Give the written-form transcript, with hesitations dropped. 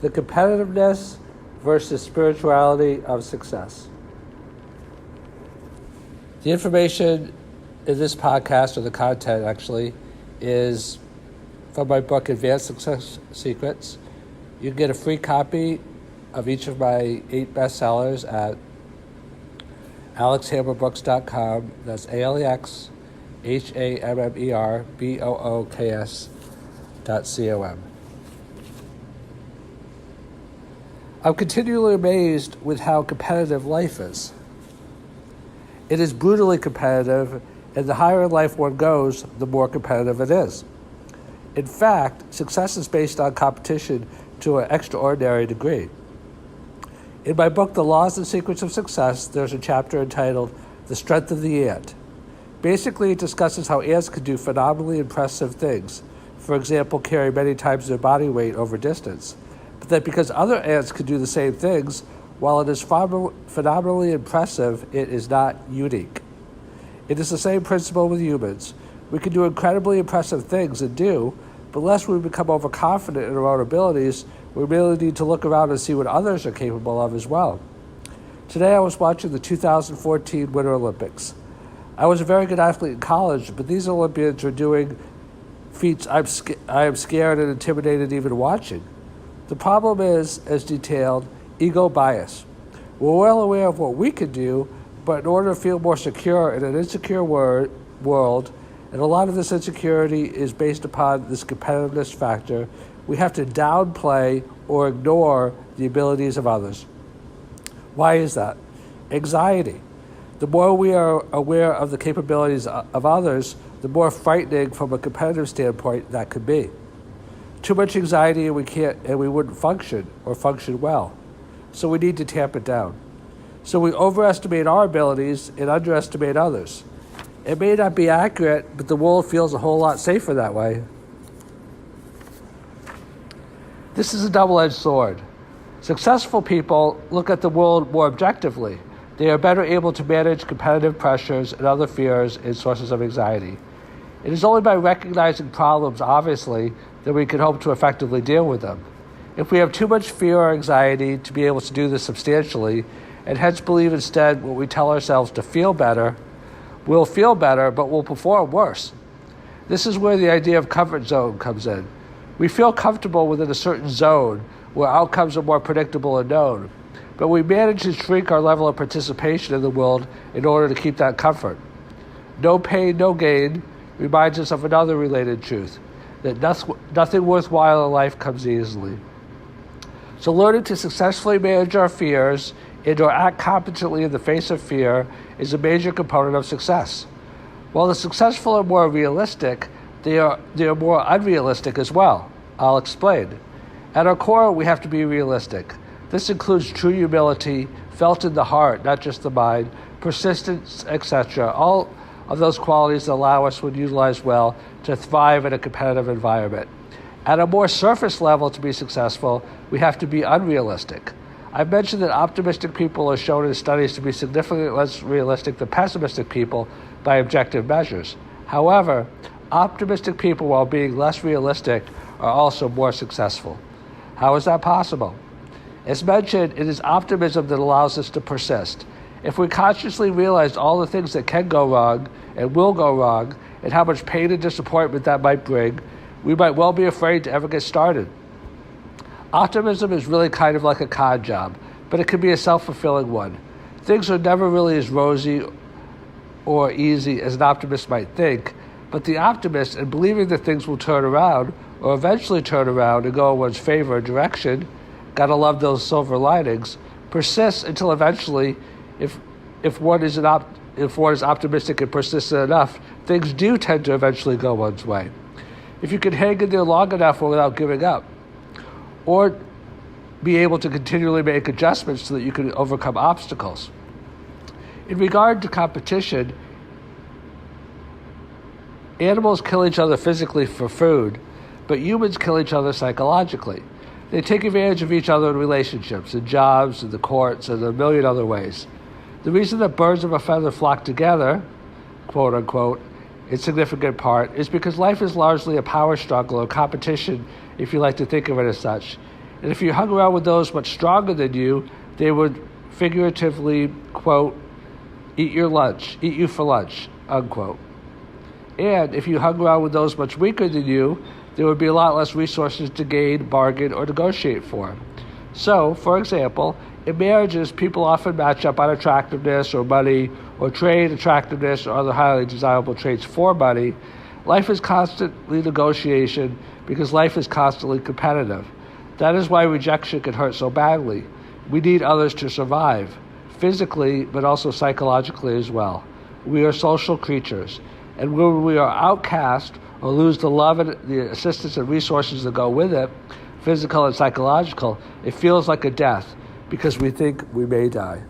the competitiveness versus spirituality of success. The information in this podcast, or the content actually, is from my book, Advanced Success Secrets. You can get a free copy of each of my 8 bestsellers at alexhammerbooks.com. That's AlexHammerbooks.com. I'm continually amazed with how competitive life is. It is brutally competitive, and the higher in life one goes, the more competitive it is. In fact, success is based on competition to an extraordinary degree. In my book, The Laws and Secrets of Success, there's a chapter entitled The Strength of the Ant. Basically, it discusses how ants can do phenomenally impressive things. For example, carry many times their body weight over distance. But that because other ants can do the same things, while it is phenomenally impressive, it is not unique. It is the same principle with humans. We can do incredibly impressive things and do, but lest we become overconfident in our own abilities, we really need to look around and see what others are capable of as well. Today I was watching the 2014 Winter Olympics. I was a very good athlete in college, but these Olympians are doing feats I am scared and intimidated even watching. The problem is, as detailed, ego bias. We're well aware of what we can do, but in order to feel more secure in an insecure world, and a lot of this insecurity is based upon this competitiveness factor, we have to downplay or ignore the abilities of others. Why is that? Anxiety. The more we are aware of the capabilities of others, the more frightening from a competitive standpoint that could be. Too much anxiety and we wouldn't function or function well. So we need to tamp it down. So we overestimate our abilities and underestimate others. It may not be accurate, but the world feels a whole lot safer that way. This is a double-edged sword. Successful people look at the world more objectively. They are better able to manage competitive pressures and other fears and sources of anxiety. It is only by recognizing problems, obviously, that we can hope to effectively deal with them. If we have too much fear or anxiety to be able to do this substantially, and hence believe instead what we tell ourselves to feel better, we'll feel better, but we'll perform worse. This is where the idea of comfort zone comes in. We feel comfortable within a certain zone where outcomes are more predictable and known, but we manage to shrink our level of participation in the world in order to keep that comfort. No pain, no gain reminds us of another related truth, that nothing worthwhile in life comes easily. So learning to successfully manage our fears and to act competently in the face of fear is a major component of success. While the successful are more realistic, they are more unrealistic as well. I'll explain. At our core, we have to be realistic. This includes true humility, felt in the heart, not just the mind, persistence, etc. All of those qualities that allow us, when utilized well, to thrive in a competitive environment. At a more surface level, to be successful, we have to be unrealistic. I've mentioned that optimistic people are shown in studies to be significantly less realistic than pessimistic people by objective measures. However, optimistic people, while being less realistic, are also more successful. How is that possible? As mentioned, it is optimism that allows us to persist. If we consciously realized all the things that can go wrong and will go wrong, and how much pain and disappointment that might bring, we might well be afraid to ever get started. Optimism is really kind of like a con job, but it can be a self-fulfilling one. Things are never really as rosy or easy as an optimist might think, but the optimist, in believing that things will turn around, or eventually turn around and go in one's favor or direction, gotta love those silver linings, persists until eventually, if one is optimistic and persistent enough, things do tend to eventually go one's way. If you can hang in there long enough without giving up, or be able to continually make adjustments so that you can overcome obstacles. In regard to competition, animals kill each other physically for food, but humans kill each other psychologically. They take advantage of each other in relationships, in jobs, in the courts, and in a million other ways. The reason that birds of a feather flock together, quote unquote, in significant part, is because life is largely a power struggle or competition, if you like to think of it as such. And if you hung around with those much stronger than you, they would figuratively, quote, eat you for lunch, unquote. And if you hung around with those much weaker than you, there would be a lot less resources to gain, bargain, or negotiate for. So, for example, in marriages, people often match up on attractiveness or money, or trade attractiveness or other highly desirable traits for money. Life is constantly negotiation because life is constantly competitive. That is why rejection can hurt so badly. We need others to survive, physically, but also psychologically as well. We are social creatures, and when we are outcast or lose the love and the assistance and resources that go with it, physical and psychological, it feels like a death because we think we may die.